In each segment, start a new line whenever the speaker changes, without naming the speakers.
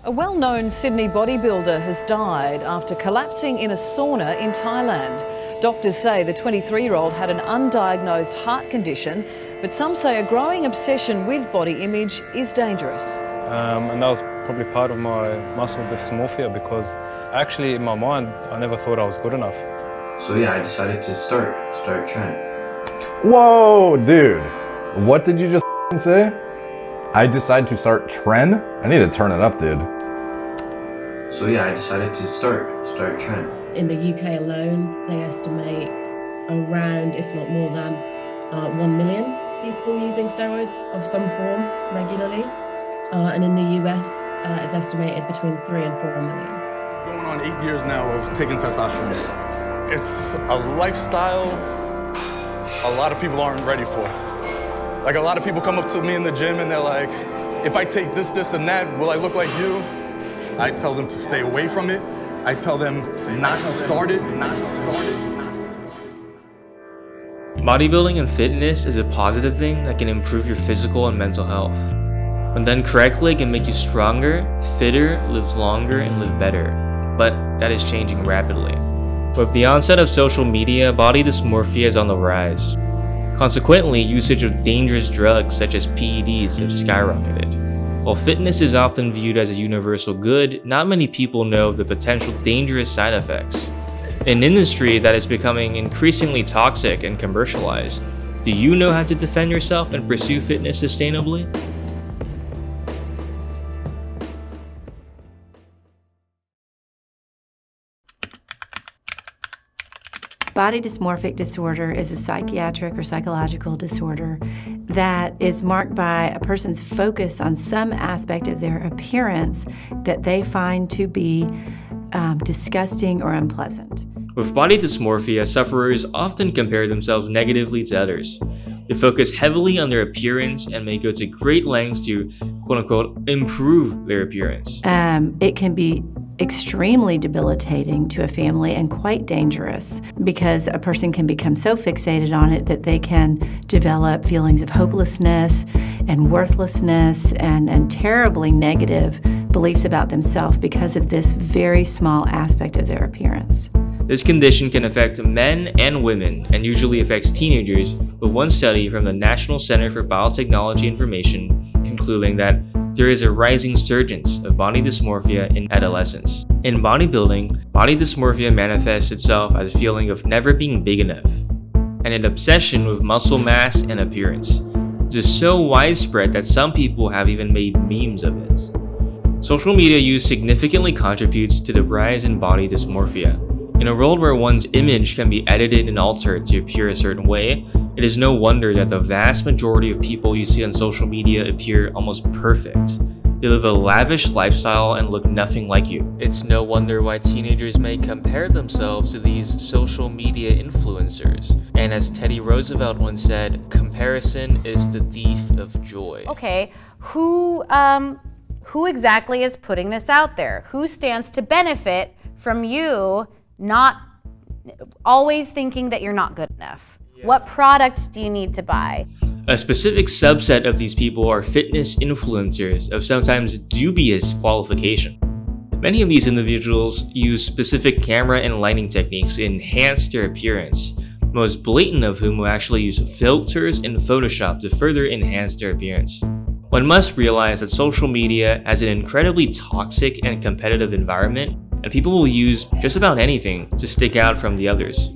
A well-known Sydney bodybuilder has died after collapsing in a sauna in Thailand. Doctors say the 23-year-old had an undiagnosed heart condition, but some say a growing obsession with body image is dangerous.
And that was probably part of my muscle dysmorphia, because actually in my mind I never thought I was good enough.
So yeah, I decided to start training.
Whoa, dude. What did you just say? I decided to start trend? I need to turn it up, dude.
So yeah, I decided to start training.
In the UK alone, they estimate around, if not more than, 1 million people using steroids of some form regularly. And in the US, it's estimated between 3 and 4 million.
Going on 8 years now of taking testosterone. It's a lifestyle a lot of people aren't ready for. Like, a lot of people come up to me in the gym and they're like, if I take this, this, and that, will I look like you? I tell them to stay away from it. I tell them not to start it,
Bodybuilding and fitness is a positive thing that can improve your physical and mental health. When done correctly, it can make you stronger, fitter, live longer, and live better. But that is changing rapidly. With the onset of social media, body dysmorphia is on the rise. Consequently, usage of dangerous drugs such as PEDs have skyrocketed. While fitness is often viewed as a universal good, not many people know the potential dangerous side effects. In an industry that is becoming increasingly toxic and commercialized, do you know how to defend yourself and pursue fitness sustainably?
Body dysmorphic disorder is a psychiatric or psychological disorder that is marked by a person's focus on some aspect of their appearance that they find to be disgusting or unpleasant.
With body dysmorphia, sufferers often compare themselves negatively to others. They focus heavily on their appearance and may go to great lengths to, quote-unquote, improve their appearance.
It can be extremely debilitating to a family and quite dangerous, because a person can become so fixated on it that they can develop feelings of hopelessness and worthlessness and terribly negative beliefs about themselves because of this very small aspect of their appearance.
This condition can affect men and women and usually affects teenagers, with one study from the National Center for Biotechnology Information concluding that there is a rising surgence of body dysmorphia in adolescents. In bodybuilding, body dysmorphia manifests itself as a feeling of never being big enough, and an obsession with muscle mass and appearance. It is so widespread that some people have even made memes of it. Social media use significantly contributes to the rise in body dysmorphia. In a world where one's image can be edited and altered to appear a certain way, it is no wonder that the vast majority of people you see on social media appear almost perfect. They live a lavish lifestyle and look nothing like you. It's no wonder why teenagers may compare themselves to these social media influencers. And as Teddy Roosevelt once said, comparison is the thief of joy.
Okay, who exactly is putting this out there? Who stands to benefit from you not always thinking that you're not good enough? Yeah. What product do you need to buy?
A specific subset of these people are fitness influencers of sometimes dubious qualification. Many of these individuals use specific camera and lighting techniques to enhance their appearance, most blatant of whom will actually use filters and Photoshop to further enhance their appearance. One must realize that social media has an incredibly toxic and competitive environment, and people will use just about anything to stick out from the others.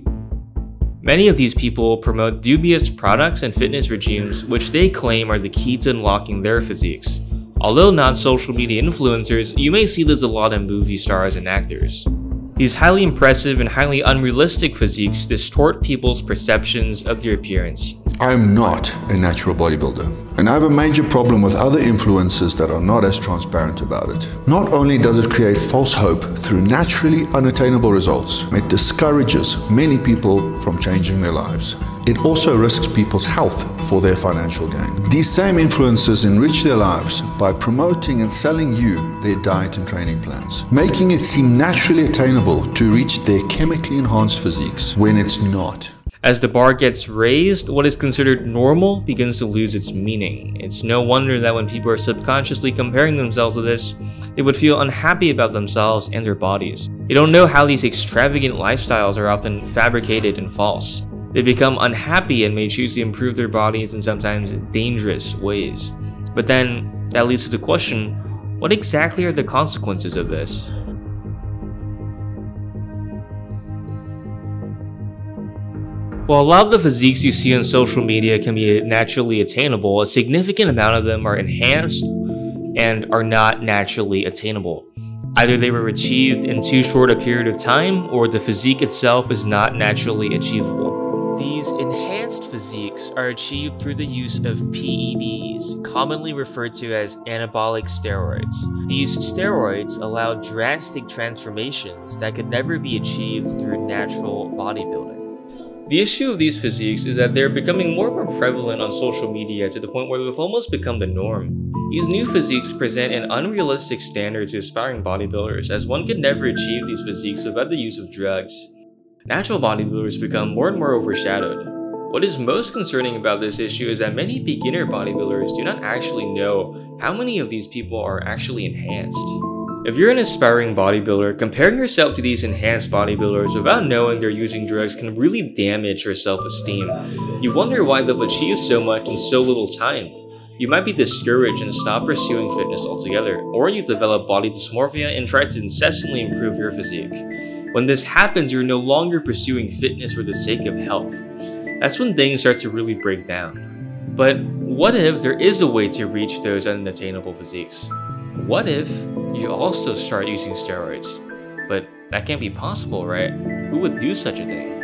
Many of these people promote dubious products and fitness regimes which they claim are the key to unlocking their physiques. Although not social media influencers, you may see this a lot in movie stars and actors. These highly impressive and highly unrealistic physiques distort people's perceptions of their appearance.
I am not a natural bodybuilder, and I have a major problem with other influencers that are not as transparent about it. Not only does it create false hope through naturally unattainable results, it discourages many people from changing their lives. It also risks people's health for their financial gain. These same influencers enrich their lives by promoting and selling you their diet and training plans, making it seem naturally attainable to reach their chemically enhanced physiques when it's not.
As the bar gets raised, what is considered normal begins to lose its meaning. It's no wonder that when people are subconsciously comparing themselves to this, they would feel unhappy about themselves and their bodies. They don't know how these extravagant lifestyles are often fabricated and false. They become unhappy and may choose to improve their bodies in sometimes dangerous ways. But then, that leads to the question, what exactly are the consequences of this? While a lot of the physiques you see on social media can be naturally attainable, a significant amount of them are enhanced and are not naturally attainable. Either they were achieved in too short a period of time, or the physique itself is not naturally achievable. These enhanced physiques are achieved through the use of PEDs, commonly referred to as anabolic steroids. These steroids allow drastic transformations that could never be achieved through natural bodybuilding. The issue of these physiques is that they're becoming more and more prevalent on social media to the point where they've almost become the norm. These new physiques present an unrealistic standard to aspiring bodybuilders, as one could never achieve these physiques without the use of drugs. Natural bodybuilders become more and more overshadowed. What is most concerning about this issue is that many beginner bodybuilders do not actually know how many of these people are actually enhanced. If you're an aspiring bodybuilder, comparing yourself to these enhanced bodybuilders without knowing they're using drugs can really damage your self-esteem. You wonder why they've achieved so much in so little time. You might be discouraged and stop pursuing fitness altogether, or you develop body dysmorphia and try to incessantly improve your physique. When this happens, you're no longer pursuing fitness for the sake of health. That's when things start to really break down. But what if there is a way to reach those unattainable physiques? What if you also start using steroids? But that can't be possible, right? Who would do such a thing?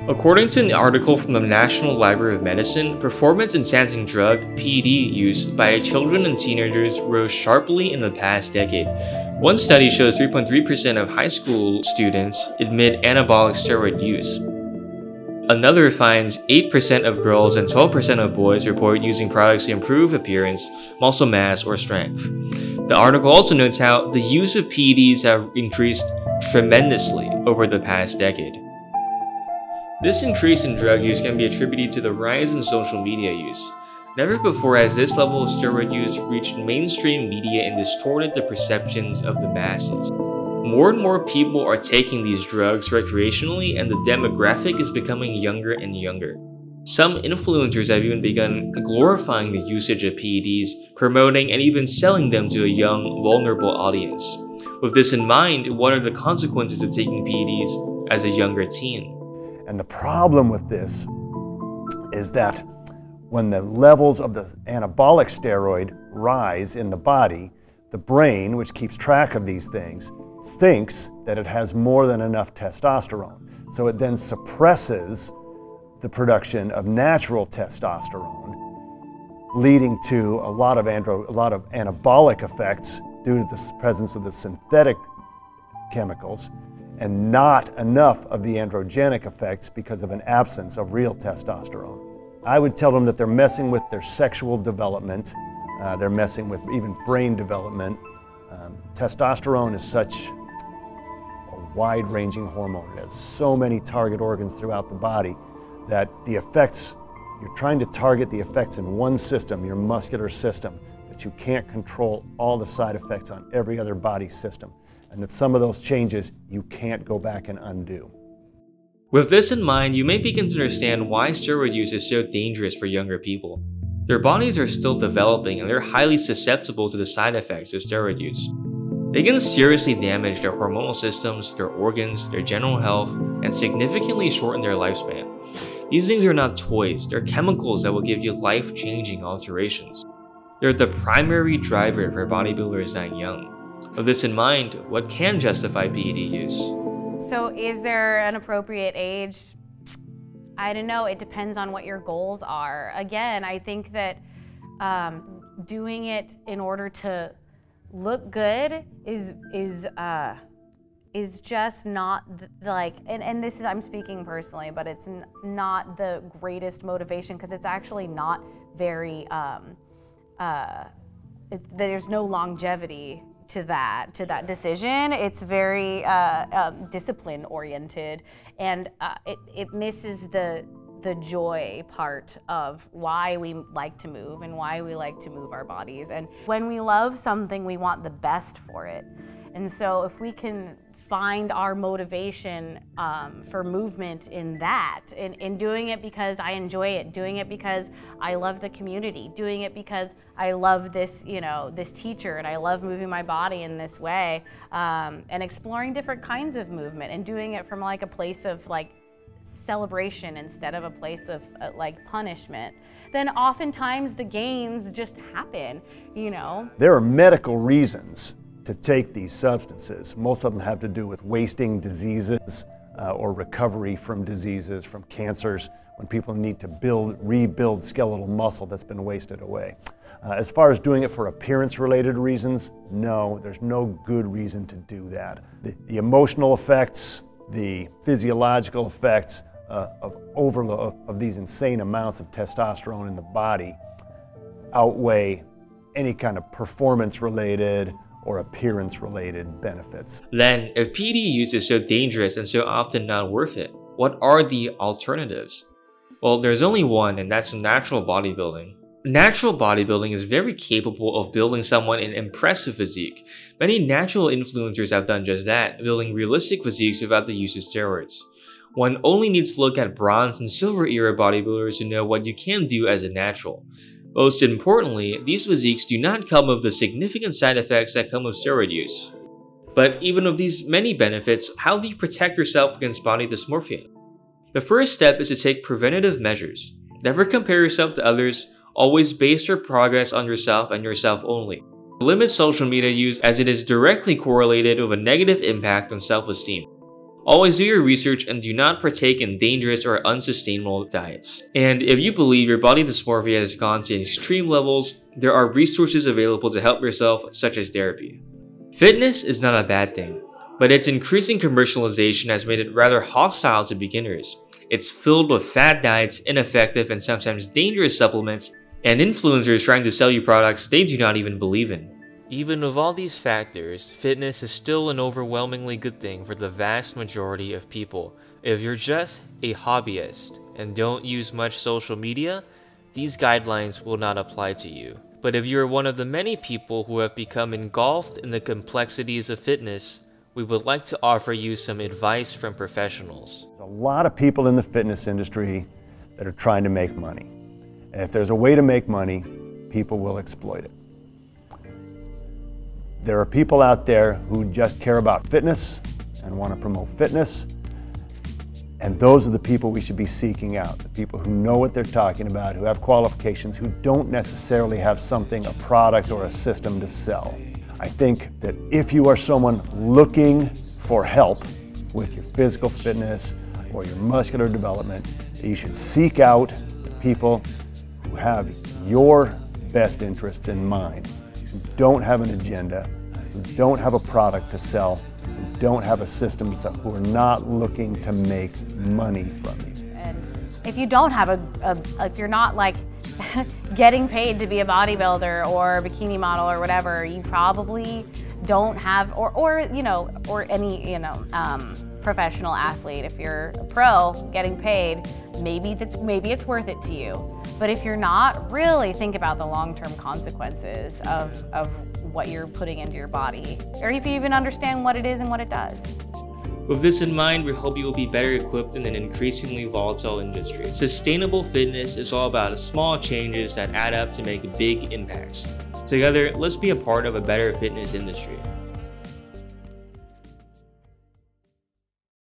According to an article from the National Library of Medicine, performance-enhancing drug (PED) use by children and teenagers rose sharply in the past decade. One study shows 3.3% of high school students admit anabolic steroid use. Another finds 8% of girls and 12% of boys report using products to improve appearance, muscle mass, or strength. The article also notes how the use of PEDs have increased tremendously over the past decade. This increase in drug use can be attributed to the rise in social media use. Never before has this level of steroid use reached mainstream media and distorted the perceptions of the masses. More and more people are taking these drugs recreationally, and the demographic is becoming younger and younger. Some influencers have even begun glorifying the usage of PEDs, promoting and even selling them to a young, vulnerable audience. With this in mind, what are the consequences of taking PEDs as a younger teen?
And the problem with this is that when the levels of the anabolic steroid rise in the body, the brain, which keeps track of these things, thinks that it has more than enough testosterone. So it then suppresses the production of natural testosterone, leading to a lot of anabolic effects due to the presence of the synthetic chemicals, and not enough of the androgenic effects because of an absence of real testosterone. I would tell them that they're messing with their sexual development, they're messing with even brain development. Testosterone is such a wide-ranging hormone. It has so many target organs throughout the body that the effects, you're trying to target the effects in one system, your muscular system, but you can't control all the side effects on every other body system. And that some of those changes you can't go back and undo.
With this in mind, you may begin to understand why steroid use is so dangerous for younger people. Their bodies are still developing and they're highly susceptible to the side effects of steroid use. They can seriously damage their hormonal systems, their organs, their general health, and significantly shorten their lifespan. These things are not toys, they're chemicals that will give you life-changing alterations. They're the primary driver for bodybuilders dying young. With this in mind, what can justify PED use?
So is there an appropriate age? I don't know, it depends on what your goals are. Again, I think that doing it in order to look good is just not like, and this is, I'm speaking personally, but it's not the greatest motivation because it's actually not very, there's no longevity to that decision. It's very discipline oriented, and it misses the joy part of why we like to move and why we like to move our bodies. And when we love something, we want the best for it. And so if we can find our motivation for movement in that, in doing it because I enjoy it, doing it because I love the community, doing it because I love this, this teacher, and I love moving my body in this way, and exploring different kinds of movement and doing it from like a place of like celebration instead of a place of like punishment, then oftentimes the gains just happen,
There are medical reasons to take these substances. Most of them have to do with wasting diseases or recovery from diseases, from cancers, when people need to rebuild skeletal muscle that's been wasted away. As far as doing it for appearance-related reasons, no, there's no good reason to do that. The emotional effects, the physiological effects of overload of these insane amounts of testosterone in the body outweigh any kind of performance-related or appearance-related benefits.
Then, if PD use is so dangerous and so often not worth it, what are the alternatives? Well, there's only one, and that's natural bodybuilding. Natural bodybuilding is very capable of building someone an impressive physique. Many natural influencers have done just that, building realistic physiques without the use of steroids. One only needs to look at bronze and silver era bodybuilders to know what you can do as a natural. Most importantly, these physiques do not come with the significant side effects that come with steroid use. But even with these many benefits, how do you protect yourself against body dysmorphia? The first step is to take preventative measures. Never compare yourself to others, always base your progress on yourself and yourself only. Limit social media use as it is directly correlated with a negative impact on self-esteem. Always do your research and do not partake in dangerous or unsustainable diets. And if you believe your body dysmorphia has gone to extreme levels, there are resources available to help yourself, such as therapy. Fitness is not a bad thing, but its increasing commercialization has made it rather hostile to beginners. It's filled with fad diets, ineffective and sometimes dangerous supplements, and influencers trying to sell you products they do not even believe in. Even with all these factors, fitness is still an overwhelmingly good thing for the vast majority of people. If you're just a hobbyist and don't use much social media, these guidelines will not apply to you. But if you're one of the many people who have become engulfed in the complexities of fitness, we would like to offer you some advice from professionals.
There's a lot of people in the fitness industry that are trying to make money. And if there's a way to make money, people will exploit it. There are people out there who just care about fitness and want to promote fitness, and those are the people we should be seeking out, the people who know what they're talking about, who have qualifications, who don't necessarily have something, a product or a system to sell. I think that if you are someone looking for help with your physical fitness or your muscular development, you should seek out the people who have your best interests in mind, who don't have an agenda, who don't have a product to sell, who don't have a system, who are not looking to make money from you.
And if you don't have if you're not like getting paid to be a bodybuilder or a bikini model or whatever, you probably don't have, or any, professional athlete. If you're a pro getting paid, maybe it's worth it to you. But if you're not, really think about the long-term consequences of what you're putting into your body, or if you even understand what it is and what it does.
With this in mind, we hope you will be better equipped in an increasingly volatile industry. Sustainable fitness is all about small changes that add up to make big impacts. Together, let's be a part of a better fitness industry.